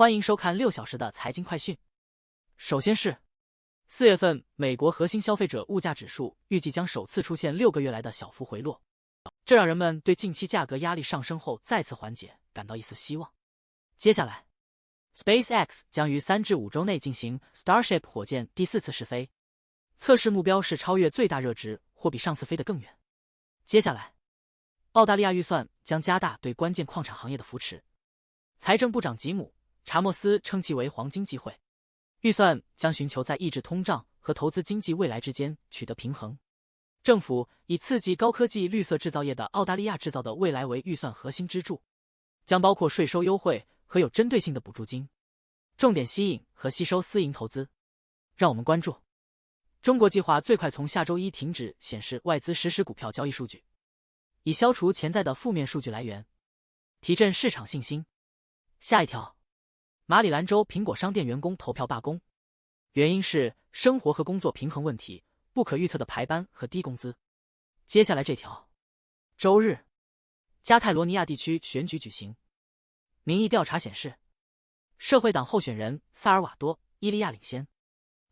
欢迎收看6小时的财经快讯。首先是4月份，美国核心消费者物价指数预计将首次出现6个月来的小幅回落，这让人们对近期价格压力上升后再次缓解感到一丝希望。接下来 ，SpaceX 将于3至5周内进行 Starship 火箭第4次试飞，测试目标是超越最大热值或比上次飞得更远。接下来，澳大利亚预算将加大对关键矿产行业的扶持，财政部长吉姆·查莫斯称其为黄金机会，预算将寻求在抑制通胀和投资经济未来之间取得平衡。政府以刺激高科技绿色制造业的澳大利亚制造的未来为预算核心支柱，将包括税收优惠和有针对性的补助金，重点吸引和吸收私营投资。让我们关注中国计划最快从下周一停止显示外资实时股票交易数据，以消除潜在的负面数据来源，提振市场信心。下一条，马里兰州苹果商店员工投票罢工，原因是生活和工作平衡问题，不可预测的排班和低工资。接下来这条，周日，加泰罗尼亚地区选举举行，民意调查显示，社会党候选人萨尔瓦多·伊利亚领先，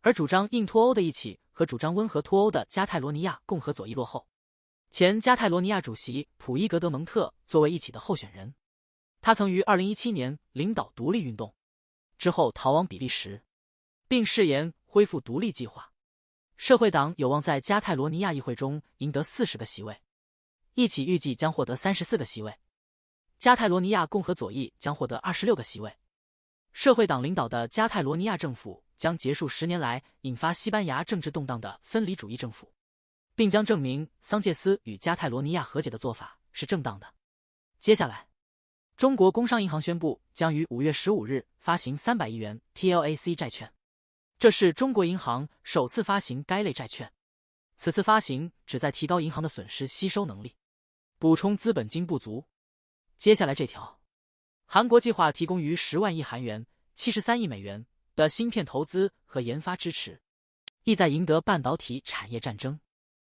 而主张硬脱欧的一起和主张温和脱欧的加泰罗尼亚共和左翼落后。前加泰罗尼亚主席普伊格德蒙特作为一起的候选人，他曾于2017年领导独立运动，之后逃往比利时，并誓言恢复独立计划。社会党有望在加泰罗尼亚议会中赢得40个席位，一起预计将获得34个席位。加泰罗尼亚共和左翼将获得26个席位。社会党领导的加泰罗尼亚政府将结束10年来引发西班牙政治动荡的分离主义政府，并将证明桑切斯与加泰罗尼亚和解的做法是正当的。接下来，中国工商银行宣布将于5月15日发行300亿元 TLAC 债券，这是中国银行首次发行该类债券。此次发行旨在提高银行的损失吸收能力，补充资本金不足。接下来这条，韩国计划提供逾10万亿韩元（73亿美元）的芯片投资和研发支持，意在赢得半导体产业战争。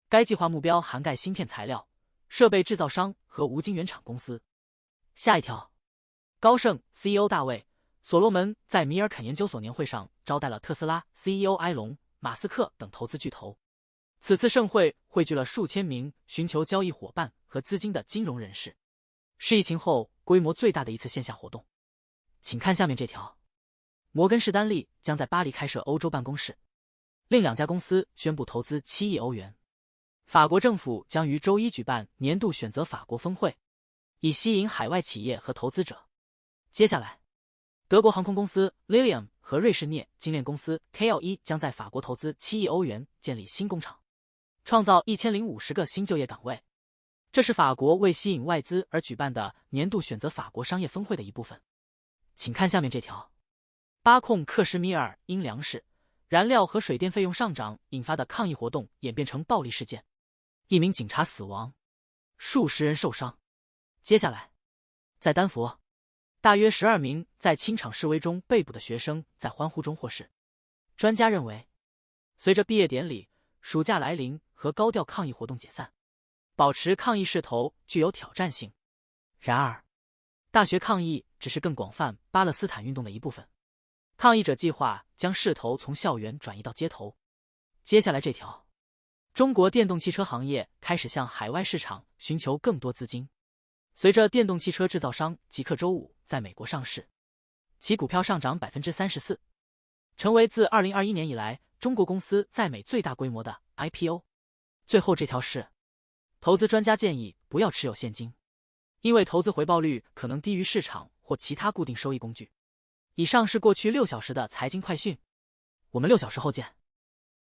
该计划目标涵盖芯片材料、设备制造商和无晶圆厂公司。下一条，高盛 CEO 大卫·所罗门在米尔肯研究所年会上招待了特斯拉 CEO 埃隆·马斯克等投资巨头。此次盛会汇聚了数千名寻求交易伙伴和资金的金融人士，是疫情后规模最大的一次线下活动。请看下面这条，摩根士丹利将在巴黎开设欧洲办公室，另2家公司宣布投资7亿欧元。法国政府将于周一举办年度选择法国峰会，以吸引海外企业和投资者。接下来，德国航空公司 Lilium 和瑞士镍精炼公司 KLE 将在法国投资7亿欧元建立新工厂，创造1050个新就业岗位。这是法国为吸引外资而举办的年度选择法国商业峰会的一部分。请看下面这条，巴控克什米尔因粮食、燃料和水电费用上涨引发的抗议活动演变成暴力事件，1名警察死亡，数十人受伤。接下来，在丹佛，大约12名在清场示威中被捕的学生在欢呼中获释。专家认为，随着毕业典礼、暑假来临和高调抗议活动解散，保持抗议势头具有挑战性。然而，大学抗议只是更广泛巴勒斯坦运动的一部分，抗议者计划将势头从校园转移到街头。接下来这条，中国电动汽车行业开始向海外市场寻求更多资金。随着电动汽车制造商极氪周5在美国上市，其股票上涨 34%， 成为自2021年以来中国公司在美最大规模的 IPO。 最后这条是，投资专家建议不要持有现金，因为投资回报率可能低于市场或其他固定收益工具。以上是过去6小时的财经快讯，我们6小时后见。